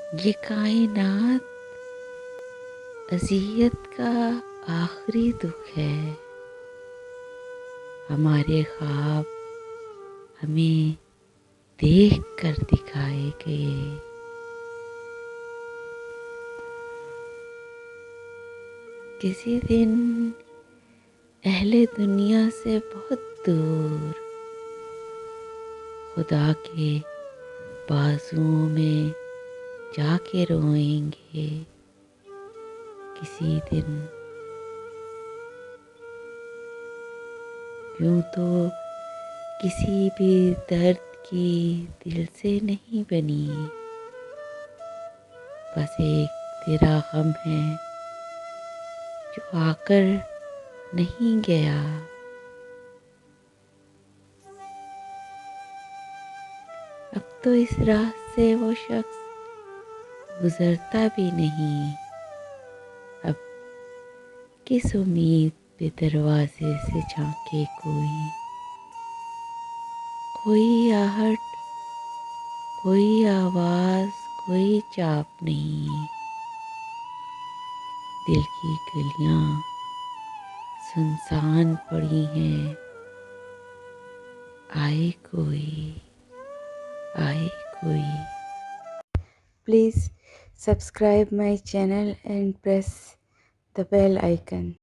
ये कायनात अज़ियत का आखिरी दुख है। हमारे ख्वाब हमें देख कर दिखाए गए। किसी दिन अहले दुनिया से बहुत दूर खुदा के बाजुओं में जाके रोएंगे। किसी दिन यूं तो किसी भी दर्द की दिल से नहीं बनी, बस एक तेरा गम है जो आकर नहीं गया। अब तो इस राह से वो शख्स गुजरता भी नहीं। अब किस उम्मीद पे दरवाजे से झांके कोई आहट, कोई आवाज, कोई चाप नहीं। दिल की गलियां सुनसान पड़ी हैं। आए कोई, आए कोई। Please subscribe my channel and press the bell icon.